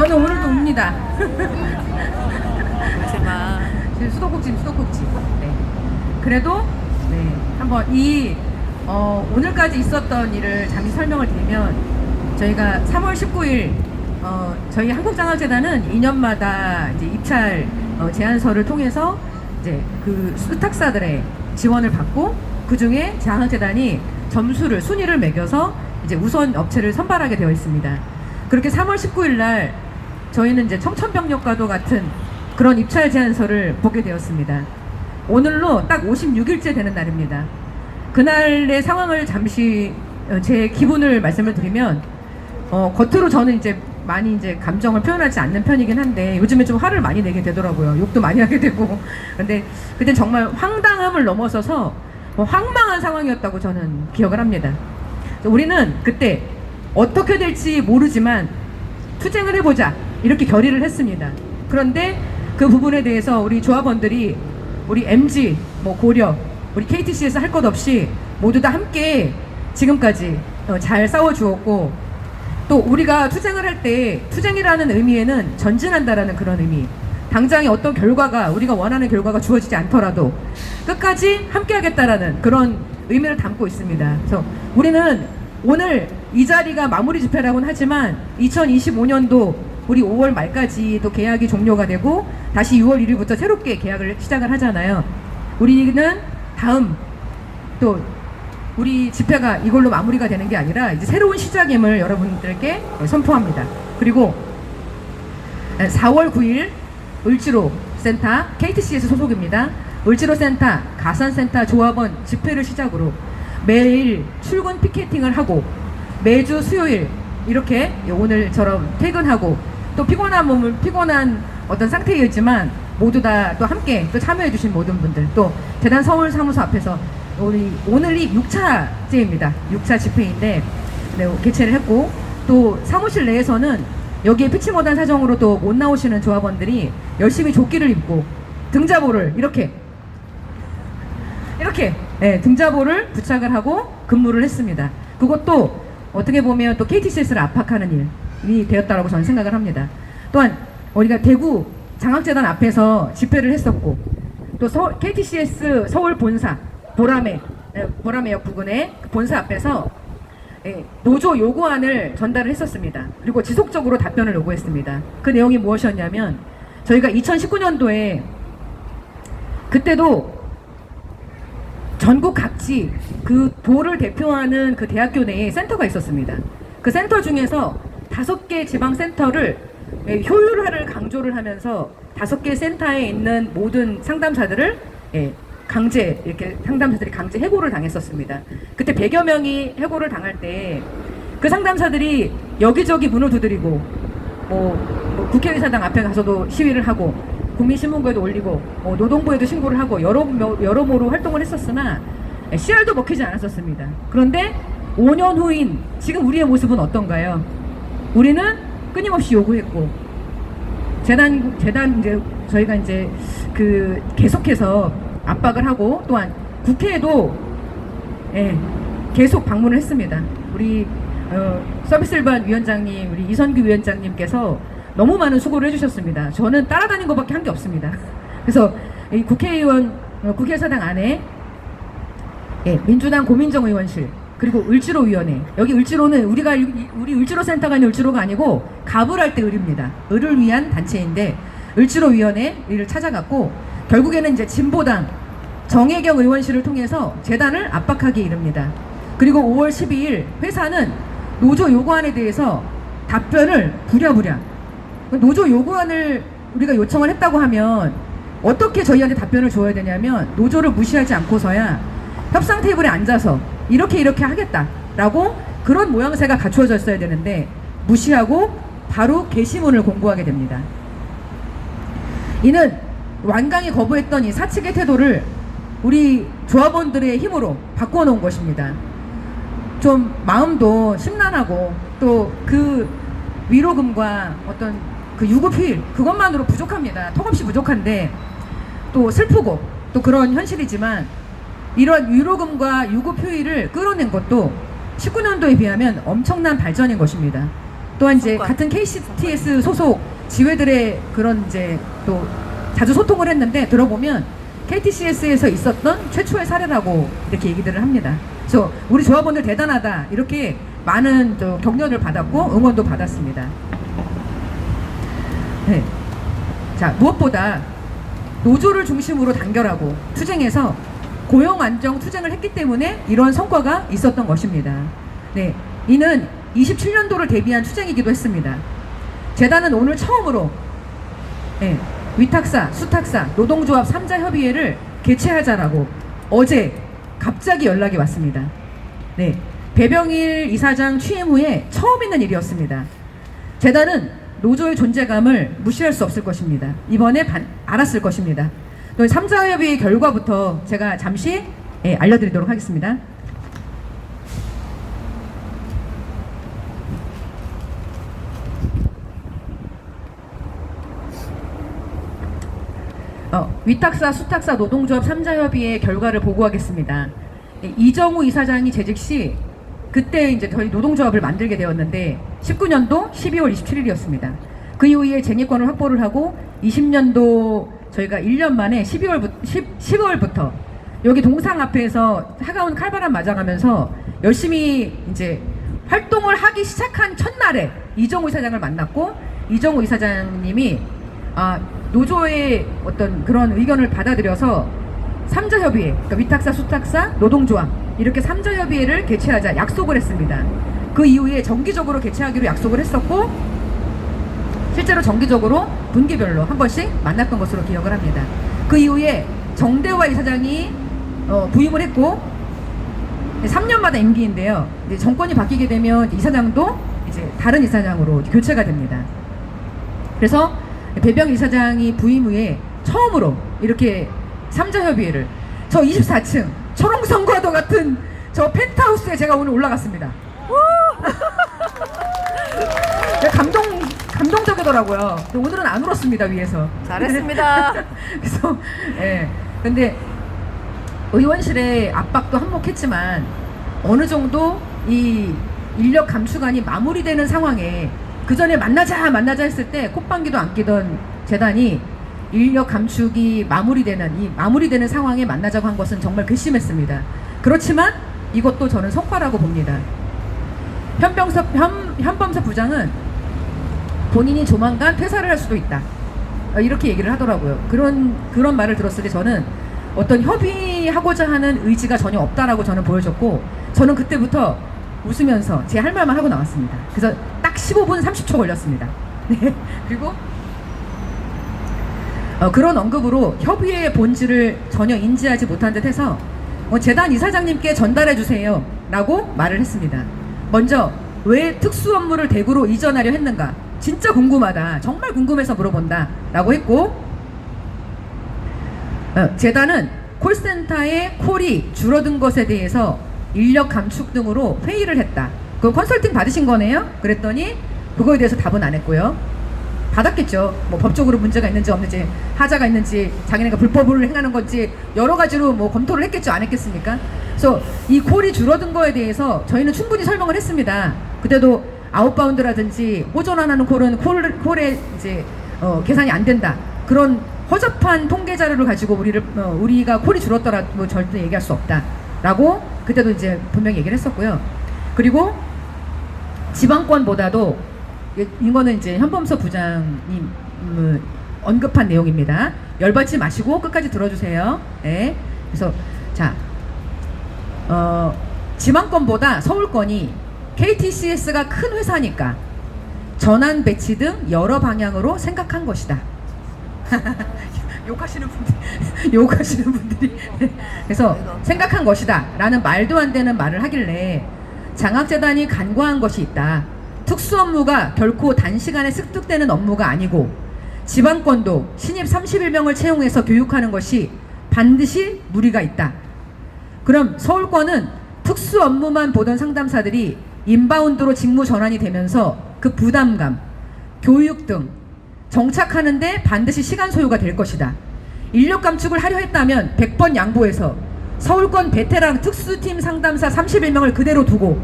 저는 오늘도 옵니다. 제발. 수도꼭지. 네. 그래도 네, 한번 오늘까지 있었던 일을 잠시 설명을 드리면, 저희가 3월 19일 저희 한국장학재단은 2년마다 이제 입찰 제안서를 통해서 이제 그 수탁사들의 지원을 받고, 그 중에 장학재단이 순위를 매겨서 이제 우선 업체를 선발하게 되어 있습니다. 그렇게 3월 19일 날 저희는 이제 청천벽력과도 같은 그런 입찰 제안서를 보게 되었습니다. 오늘로 딱 56일째 되는 날입니다. 그날의 상황을 잠시 제 기분을 말씀을 드리면, 겉으로 저는 이제 많이 이제 감정을 표현하지 않는 편이긴 한데, 요즘에 좀 화를 많이 내게 되더라고요. 욕도 많이 하게 되고. 근데 그때 정말 황당함을 넘어서서 황망한 상황이었다고 저는 기억을 합니다. 우리는 그때 어떻게 될지 모르지만 투쟁을 해보자, 이렇게 결의를 했습니다. 그런데 그 부분에 대해서 우리 조합원들이, 우리 MG, 고려, 우리 KTC에서 할 것 없이 모두 다 함께 지금까지 잘 싸워주었고, 또 우리가 투쟁을 할 때, 투쟁이라는 의미에는 전진한다라는 그런 의미, 당장의 어떤 결과가, 우리가 원하는 결과가 주어지지 않더라도 끝까지 함께 하겠다라는 그런 의미를 담고 있습니다. 그래서 우리는 오늘 이 자리가 마무리 집회라고는 하지만 2025년도 우리 5월 말까지 또 계약이 종료가 되고 다시 6월 1일부터 새롭게 계약을 시작을 하잖아요. 우리는 다음 또 우리 집회가 이걸로 마무리가 되는 게 아니라 이제 새로운 시작임을 여러분들께 선포합니다. 그리고 4월 9일 을지로 센터, KTC에서 소속입니다. 을지로 센터, 가산센터 조합원 집회를 시작으로 매일 출근 피켓팅을 하고, 매주 수요일 이렇게 오늘처럼 퇴근하고, 또 피곤한 어떤 상태였지만 모두 다 또 함께 또 참여해 주신 모든 분들, 또 재단 서울 사무소 앞에서 오늘이 6차째입니다. 6차 집회인데 네, 개최를 했고, 또 사무실 내에서는 여기에 피치 못한 사정으로 또 못 나오시는 조합원들이 열심히 조끼를 입고 등자보를 이렇게 네, 등자보를 부착을 하고 근무를 했습니다. 그것도 어떻게 보면 또 KTCS를 압박하는 일이 되었다고 저는 생각을 합니다. 또한 우리가 대구 장학재단 앞에서 집회를 했었고, 또 KTCS 서울 본사 보라매역 부근의 본사 앞에서 노조 요구안을 전달을 했었습니다. 그리고 지속적으로 답변을 요구했습니다. 그 내용이 무엇이었냐면, 저희가 2019년도에 그때도 전국 각지 그 도를 대표하는 그 대학교 내에 센터가 있었습니다. 그 센터 중에서 5개 지방센터를 효율화를 강조를 하면서 5개 센터에 있는 모든 상담사들을 상담사들이 강제 해고를 당했었습니다. 그때 100여 명이 해고를 당할 때 그 상담사들이 여기저기 문을 두드리고, 국회의사당 앞에 가서도 시위를 하고, 국민신문고에도 올리고, 노동부에도 신고를 하고, 여러모로 활동을 했었으나 씨알도 먹히지 않았었습니다. 그런데 5년 후인 지금 우리의 모습은 어떤가요? 우리는 끊임없이 요구했고, 재단 이제 저희가 이제 계속해서 압박을 하고, 또한 국회에도 계속 방문을 했습니다. 우리 서비스일반 위원장님, 우리 이선규 위원장님께서 너무 많은 수고를 해주셨습니다. 저는 따라다닌 것밖에 한 게 없습니다. 그래서 이 국회의사당 안에 민주당 고민정 의원실, 그리고 을지로위원회, 여기 을지로는 우리 을지로 센터가 있는 을지로가 아니고 갑을 할 때 을입니다. 을을 위한 단체인데 을지로위원회를 찾아갔고, 결국에는 이제 진보당 정혜경 의원실을 통해서 재단을 압박하기 이릅니다. 그리고 5월 12일 회사는 노조 요구안에 대해서 답변을 부랴부랴, 노조 요구안을 우리가 요청을 했다고 하면 어떻게 저희한테 답변을 줘야 되냐면, 노조를 무시하지 않고서야 협상 테이블에 앉아서 이렇게 하겠다라고 그런 모양새가 갖추어졌어야 되는데, 무시하고 바로 게시문을 공고하게 됩니다. 이는 완강히 거부했던 이 사측의 태도를 우리 조합원들의 힘으로 바꿔놓은 것입니다. 좀 마음도 심란하고, 또 그 위로금과 어떤 그 유급휴일, 그것만으로 부족합니다. 턱없이 부족한데, 또 슬프고 또 그런 현실이지만, 이런 위로금과 유급휴일을 끌어낸 것도 19년도에 비하면 엄청난 발전인 것입니다. 또한 이제 같은 KCTS 소속 지회들의 그런 이제 또 자주 소통을 했는데 들어보면 KTCS에서 있었던 최초의 사례라고 이렇게 얘기들을 합니다. 그래서 우리 조합원들 대단하다 이렇게 많은 또 격려를 받았고 응원도 받았습니다. 네. 자, 무엇보다 노조를 중심으로 단결하고 투쟁해서 고용 안정 투쟁을 했기 때문에 이런 성과가 있었던 것입니다. 네, 이는 27년도를 대비한 투쟁이기도 했습니다. 재단은 오늘 처음으로 위탁사, 수탁사, 노동조합 3자 협의회를 개최하자라고 어제 갑자기 연락이 왔습니다. 네, 배병일 이사장 취임 후에 처음 있는 일이었습니다. 재단은 노조의 존재감을 무시할 수 없을 것입니다. 이번에 알았을 것입니다. 또 3자 협의회 결과부터 제가 잠시 알려드리도록 하겠습니다. 위탁사, 수탁사, 노동조합 3자 협의회 결과를 보고하겠습니다. 이정우 이사장이 재직 시 그때 이제 저희 노동조합을 만들게 되었는데 19년도 12월 27일이었습니다. 그 이후에 쟁의권을 확보를 하고 20년도 저희가 1년 만에 10월부터 여기 동상 앞에서 차가운 칼바람 맞아가면서 열심히 이제 활동을 하기 시작한 첫날에 이정우 이사장을 만났고 이정우 이사장님이 노조의 어떤 그런 의견을 받아들여서 3자 협의회, 그러니까 위탁사, 수탁사, 노동조합 이렇게 3자 협의회를 개최하자 약속을 했습니다. 그 이후에 정기적으로 개최하기로 약속을 했었고 실제로 정기적으로 분기별로 한 번씩 만났던 것으로 기억을 합니다. 그 이후에 정대화 이사장이 부임을 했고 3년마다 임기인데요. 이제 정권이 바뀌게 되면 이사장도 이제 다른 이사장으로 교체가 됩니다. 그래서 배병 이사장이 부임 후에 처음으로 이렇게 3자 협의회를 저 24층 초롱성과도 같은 저 펜트하우스에 제가 오늘 올라갔습니다. 감동적이더라고요. 오늘은 안 울었습니다, 위에서. 잘했습니다. 그래서 근데 의원실의 압박도 한몫했지만 어느 정도 이 인력 감축안이 마무리되는 상황에 그 전에 만나자 했을 때 콧방귀도 안 끼던 재단이 인력 감축이 마무리되는 상황에 만나자고 한 것은 정말 괘씸했습니다. 그렇지만 이것도 저는 성과라고 봅니다. 현범섭 부장은 본인이 조만간 퇴사를 할 수도 있다 이렇게 얘기를 하더라고요. 그런 말을 들었을 때 저는 어떤 협의하고자 하는 의지가 전혀 없다라고 저는 보여줬고 저는 그때부터 웃으면서 제 할 말만 하고 나왔습니다. 그래서 딱 15분 30초 걸렸습니다. 네. 그리고 그런 언급으로 협의회의 본질을 전혀 인지하지 못한 듯 해서 재단 이사장님께 전달해 주세요 라고 말을 했습니다. 먼저 왜 특수 업무를 대구로 이전하려 했는가 진짜 궁금하다, 정말 궁금해서 물어본다 라고 했고 재단은 콜센터의 콜이 줄어든 것에 대해서 인력 감축 등으로 회의를 했다. 그 컨설팅 받으신 거네요? 그랬더니 그거에 대해서 답은 안 했고요. 받았겠죠. 뭐 법적으로 문제가 있는지 없는지, 하자가 있는지, 자기네가 불법을 행하는 건지 여러 가지로 뭐 검토를 했겠죠. 안 했겠습니까? 그래서 이 콜이 줄어든 거에 대해서 저희는 충분히 설명을 했습니다. 그때도 아웃바운드라든지 호전 안 하는 콜은 콜에 이제 계산이 안 된다. 그런 허접한 통계 자료를 가지고 우리가 콜이 줄었더라도 절대 얘기할 수 없다라고 그때도 이제 분명히 얘기를 했었고요. 그리고 지방권보다도 이거는 이제 현범섭 부장님 언급한 내용입니다. 열받지 마시고 끝까지 들어주세요. 네. 그래서 자, 지방권보다 서울권이 KTCS가 큰 회사니까 전환 배치 등 여러 방향으로 생각한 것이다. 욕하시는 분들이 그래서 생각한 것이다 라는 말도 안 되는 말을 하길래 장학재단이 간과한 것이 있다. 특수 업무가 결코 단시간에 습득되는 업무가 아니고 지방권도 신입 31명을 채용해서 교육하는 것이 반드시 무리가 있다. 그럼 서울권은 특수 업무만 보던 상담사들이 인바운드로 직무 전환이 되면서 그 부담감, 교육 등 정착하는데 반드시 시간 소요가 될 것이다. 인력 감축을 하려 했다면 100번 양보해서 서울권 베테랑 특수팀 상담사 31명을 그대로 두고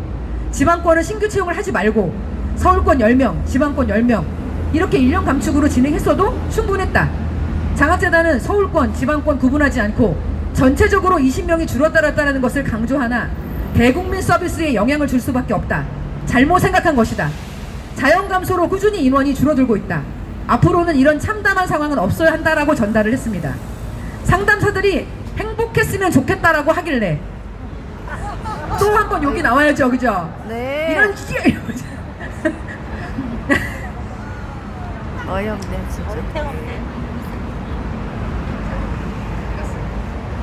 지방권은 신규 채용을 하지 말고 서울권 10명, 지방권 10명 이렇게 인력 감축으로 진행했어도 충분했다. 장학재단은 서울권, 지방권 구분하지 않고 전체적으로 20명이 줄어들었다는 것을 강조하나 대국민 서비스에 영향을 줄 수밖에 없다. 잘못 생각한 것이다. 자연 감소로 꾸준히 인원이 줄어들고 있다. 앞으로는 이런 참담한 상황은 없어야 한다라고 전달을 했습니다. 상담사들이 행복했으면 좋겠다라고 하길래 또 한 번 여기 나와야죠, 그죠? 네. 이런 어이없네 진짜.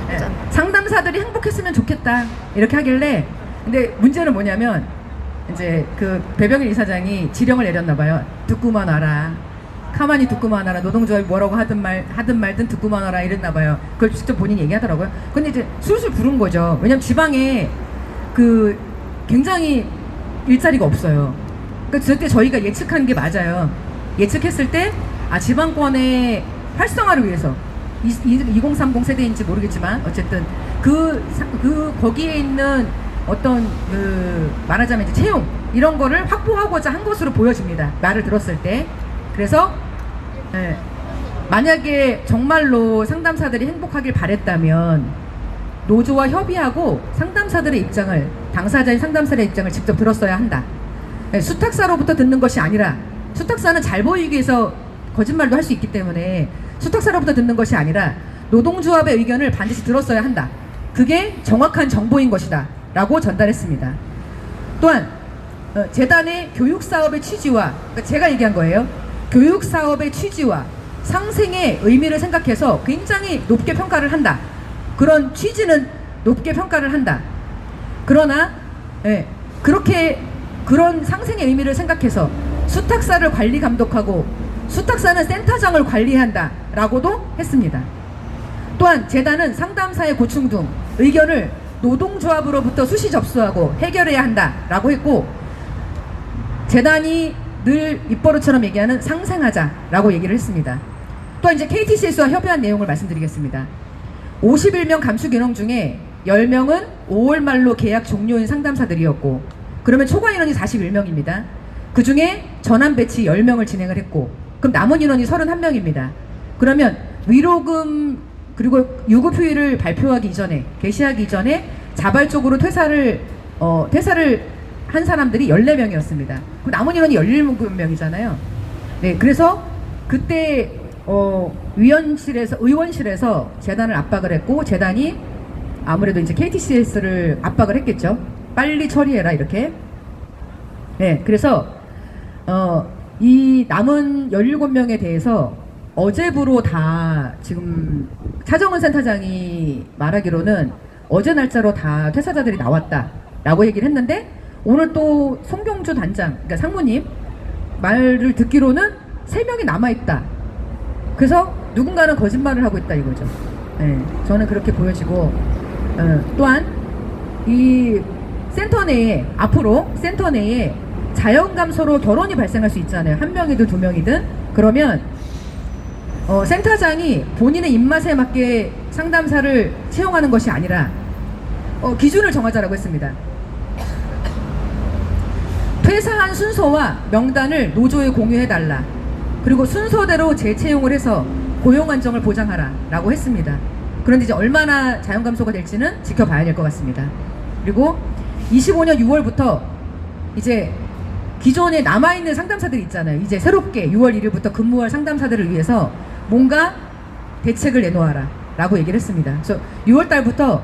네, 상담사들이 행복했으면 좋겠다 이렇게 하길래, 근데 문제는 뭐냐면 이제 그 배병일 이사장이 지령을 내렸나 봐요. 듣고만 와라. 가만히 듣고만 와라. 노동조합이 뭐라고 하든 말든 듣고만 와라 이랬나 봐요. 그걸 직접 본인이 얘기하더라고요. 근데 이제 술술 부른 거죠. 왜냐면 지방에 그 굉장히 일자리가 없어요. 그러니까 그때 저희가 예측한 게 맞아요. 예측했을 때 지방권의 활성화를 위해서 2030 세대인지 모르겠지만 어쨌든 거기에 있는 어떤 말하자면 이제 채용 이런 거를 확보하고자 한 것으로 보여집니다. 말을 들었을 때. 그래서 만약에 정말로 상담사들이 행복하길 바랬다면 노조와 협의하고 상담사들의 입장을, 당사자인 상담사의 입장을 직접 들었어야 한다. 수탁사로부터 듣는 것이 아니라, 수탁사는 잘 보이기 위해서 거짓말도 할 수 있기 때문에 수탁사로부터 듣는 것이 아니라 노동조합의 의견을 반드시 들었어야 한다. 그게 정확한 정보인 것이다 라고 전달했습니다. 또한 재단의 교육사업의 취지와, 그러니까 제가 얘기한 거예요. 교육사업의 취지와 상생의 의미를 생각해서 굉장히 높게 평가를 한다. 그런 취지는 높게 평가를 한다. 그러나 그런 상생의 의미를 생각해서 수탁사를 관리 감독하고 수탁사는 센터장을 관리한다 라고도 했습니다. 또한 재단은 상담사의 고충 등 의견을 노동조합으로부터 수시 접수하고 해결해야 한다 라고 했고, 재단이 늘 입버릇처럼 얘기하는 상생하자 라고 얘기를 했습니다. 또한 이제 KTCS와 협의한 내용을 말씀드리겠습니다. 51명 감축 인원 중에 10명은 5월 말로 계약 종료인 상담사들이었고, 그러면 초과 인원이 41명입니다. 그 중에 전환 배치 10명을 진행을 했고, 그럼 남은 인원이 31명입니다. 그러면 위로금 그리고 유급 휴일을 발표하기 이전에, 게시하기 이전에 자발적으로 퇴사를 한 사람들이 14명이었습니다. 그 남은 인원이 17명이잖아요. 네, 그래서 그때 의원실에서 재단을 압박을 했고, 재단이 아무래도 이제 KTCS를 압박을 했겠죠. 빨리 처리해라 이렇게. 네, 그래서 이 남은 17명에 대해서 어제부로 다 지금 차정은 센터장이 말하기로는 어제 날짜로 다 퇴사자들이 나왔다라고 얘기를 했는데, 오늘 또 송경주 단장, 그러니까 상무님 말을 듣기로는 3명이 남아있다. 그래서 누군가는 거짓말을 하고 있다 이거죠. 네, 저는 그렇게 보여지고, 또한 이 센터 내에, 앞으로 센터 내에 자연 감소로 결혼이 발생할 수 있잖아요. 1명이든 2명이든. 그러면 센터장이 본인의 입맛에 맞게 상담사를 채용하는 것이 아니라 기준을 정하자라고 했습니다. 퇴사한 순서와 명단을 노조에 공유해달라. 그리고 순서대로 재채용을 해서 고용 안정을 보장하라 라고 했습니다. 그런데 이제 얼마나 자연 감소가 될지는 지켜봐야 될 것 같습니다. 그리고 25년 6월부터 이제 기존에 남아있는 상담사들이 있잖아요. 이제 새롭게 6월 1일부터 근무할 상담사들을 위해서 뭔가 대책을 내놓아라 라고 얘기를 했습니다. 그래서 6월 달부터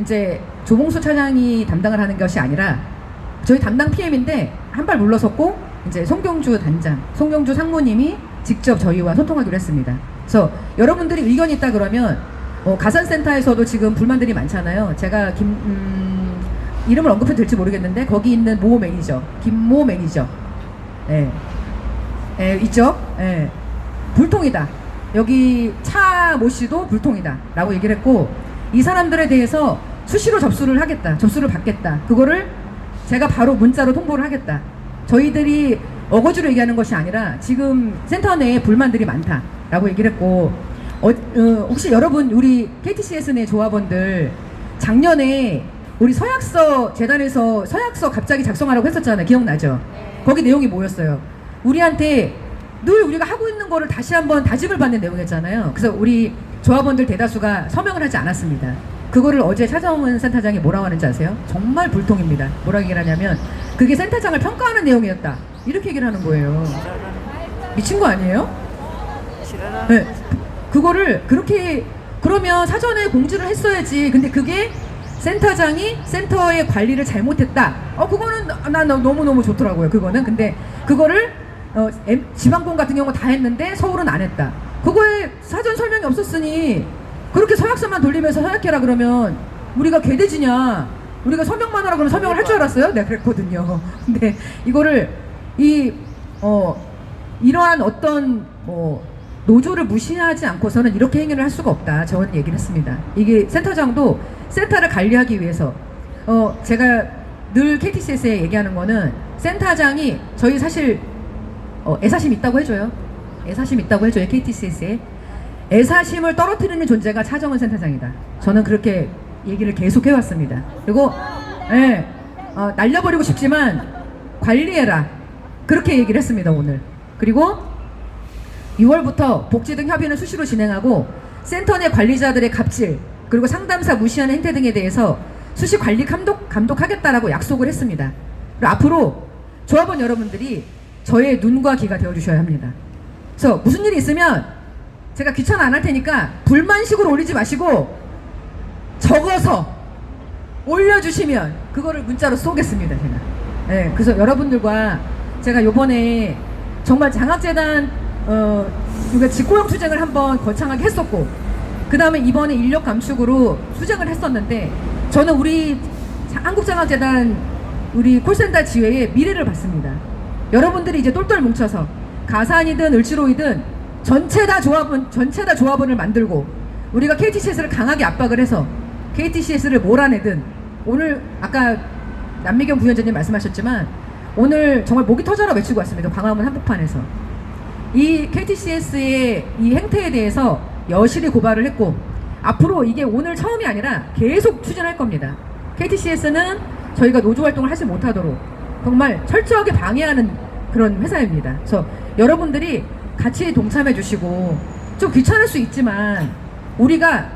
이제 조봉수 차장이 담당을 하는 것이 아니라 저희 담당 PM인데 한 발 물러섰고, 이제 송경주 단장, 송경주 상무님이 직접 저희와 소통하기로 했습니다. 그래서 여러분들이 의견이 있다 그러면 가산센터에서도 지금 불만들이 많잖아요. 제가 이름을 언급해도 될지 모르겠는데 거기 있는 모 매니저, 김모 매니저, 있죠? 불통이다. 여기 차 모 씨도 불통이다 라고 얘기를 했고, 이 사람들에 대해서 수시로 접수를 하겠다, 접수를 받겠다. 그거를 제가 바로 문자로 통보를 하겠다. 저희들이 어거지로 얘기하는 것이 아니라 지금 센터 내에 불만들이 많다 라고 얘기를 했고, 혹시 여러분 우리 KTCS 내 조합원들 작년에 우리 서약서 재단에서 서약서 갑자기 작성하라고 했었잖아요. 기억나죠? 거기 내용이 뭐였어요? 우리한테 늘 우리가 하고 있는 거를 다시 한번 다짐을 받는 내용이었잖아요. 그래서 우리 조합원들 대다수가 서명을 하지 않았습니다. 그거를 어제 차정은 센터장이 뭐라고 하는지 아세요? 정말 불통입니다. 뭐라고 얘기를 하냐면 그게 센터장을 평가하는 내용이었다. 이렇게 얘기를 하는 거예요. 미친 거 아니에요? 네. 그거를 그렇게 그러면 사전에 공지를 했어야지. 근데 그게 센터장이 센터의 관리를 잘못했다. 그거는 난 너무너무 좋더라고요. 그거는. 근데 그거를 지방권 같은 경우 다 했는데 서울은 안 했다. 그거에 사전 설명이 없었으니 그렇게 서약서만 돌리면서 서약해라 그러면 우리가 개돼지냐? 우리가 서명만 하라 그러면 서명을 할 줄 알았어요? 내가 그랬거든요. 근데 이거를 이러한 어떤 노조를 무시하지 않고서는 이렇게 행위를 할 수가 없다. 저는 얘기를 했습니다. 이게 센터장도 센터를 관리하기 위해서 제가 늘 KTCS에 얘기하는 거는 센터장이 저희 사실 애사심 있다고 해줘요. 애사심 있다고 해줘요. KTCS에 애사심을 떨어뜨리는 존재가 차정은 센터장이다. 저는 그렇게 얘기를 계속 해왔습니다. 그리고 날려버리고 싶지만 관리해라. 그렇게 얘기를 했습니다. 오늘. 그리고 6월부터 복지 등 협의는 수시로 진행하고 센터 내 관리자들의 갑질 그리고 상담사 무시하는 행태 등에 대해서 수시 관리 감독하겠다라고 약속을 했습니다. 그리고 앞으로 조합원 여러분들이 저의 눈과 귀가 되어주셔야 합니다. 그래서 무슨 일이 있으면 제가 귀찮아 안 할 테니까 불만식으로 올리지 마시고 적어서 올려주시면 그거를 문자로 쏘겠습니다. 제가. 네, 그래서 여러분들과 제가 요번에 정말 장학재단 우리가 직고용 투쟁을 한번 거창하게 했었고 그 다음에 이번에 인력 감축으로 투쟁을 했었는데 저는 우리 한국장학재단 우리 콜센터 지회의 미래를 봤습니다. 여러분들이 이제 똘똘 뭉쳐서 가산이든 을지로이든 전체 다 조합원을 만들고 우리가 KTCS를 강하게 압박을 해서 KTCS를 몰아내든 오늘 아까 남미경 부위원장님 말씀하셨지만 오늘 정말 목이 터져라 외치고 왔습니다. 광화문 한복판에서 이 KTCS의 이 행태에 대해서 여실히 고발을 했고 앞으로 이게 오늘 처음이 아니라 계속 추진할 겁니다. KTCS는 저희가 노조 활동을 하지 못하도록 정말 철저하게 방해하는 그런 회사입니다. 그래서 여러분들이 같이 동참해 주시고 좀 귀찮을 수 있지만 우리가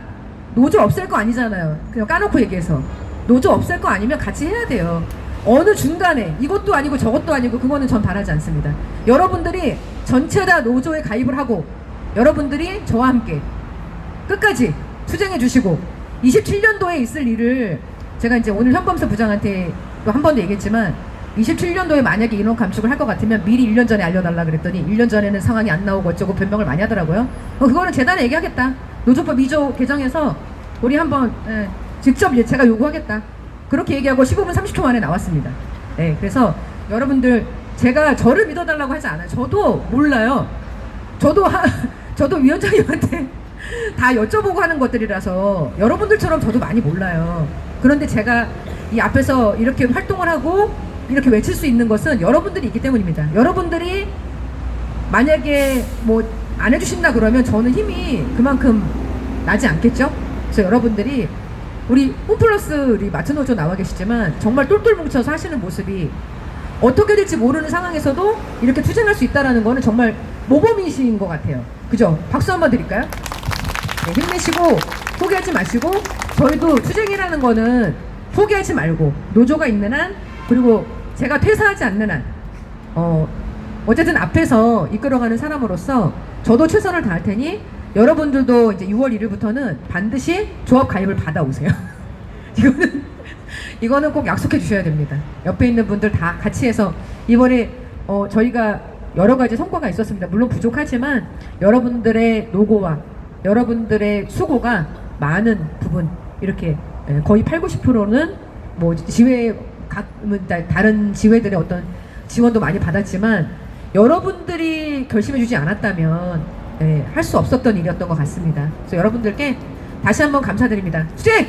노조 없앨 거 아니잖아요. 그냥 까놓고 얘기해서 노조 없앨 거 아니면 같이 해야 돼요. 어느 중간에 이것도 아니고 저것도 아니고 그거는 전 바라지 않습니다. 여러분들이 전체 다 노조에 가입을 하고 여러분들이 저와 함께 끝까지 투쟁해 주시고 27년도에 있을 일을 제가 이제 오늘 현범사 부장한테 또 한 번도 얘기했지만 27년도에 만약에 인원 감축을 할 것 같으면 미리 1년 전에 알려달라 그랬더니 1년 전에는 상황이 안 나오고 어쩌고 변명을 많이 하더라고요. 그거는 재단에 얘기하겠다. 노조법 2조 개정해서 우리 한번 직접 제가 요구하겠다. 그렇게 얘기하고 15분 30초 만에 나왔습니다. 네, 그래서 여러분들 제가 저를 믿어달라고 하지 않아요. 저도 몰라요. 저도 위원장님한테 다 여쭤보고 하는 것들이라서 여러분들처럼 저도 많이 몰라요. 그런데 제가 이 앞에서 이렇게 활동을 하고 이렇게 외칠 수 있는 것은 여러분들이 있기 때문입니다. 여러분들이 만약에 뭐 안 해주신다 그러면 저는 힘이 그만큼 나지 않겠죠? 그래서 여러분들이 우리 홈플러스 우리 마트노조 나와 계시지만 정말 똘똘 뭉쳐서 하시는 모습이 어떻게 될지 모르는 상황에서도 이렇게 투쟁할 수 있다는 거는 정말 모범이신 것 같아요. 그죠? 박수 한번 드릴까요? 네, 힘내시고 포기하지 마시고 저희도 투쟁이라는 거는 포기하지 말고 노조가 있는 한 그리고 제가 퇴사하지 않는 한 어쨌든 앞에서 이끌어가는 사람으로서 저도 최선을 다할 테니 여러분들도 이제 6월 1일부터는 반드시 조합 가입을 받아오세요. 이거는 꼭 약속해 주셔야 됩니다. 옆에 있는 분들 다 같이 해서 이번에 저희가 여러 가지 성과가 있었습니다. 물론 부족하지만 여러분들의 노고와 여러분들의 수고가 많은 부분 이렇게 거의 80~90%는 뭐 지회 다른 지회들의 어떤 지원도 많이 받았지만 여러분들이 결심해 주지 않았다면 할 수 없었던 일이었던 것 같습니다. 그래서 여러분들께 다시 한번 감사드립니다. 투쟁!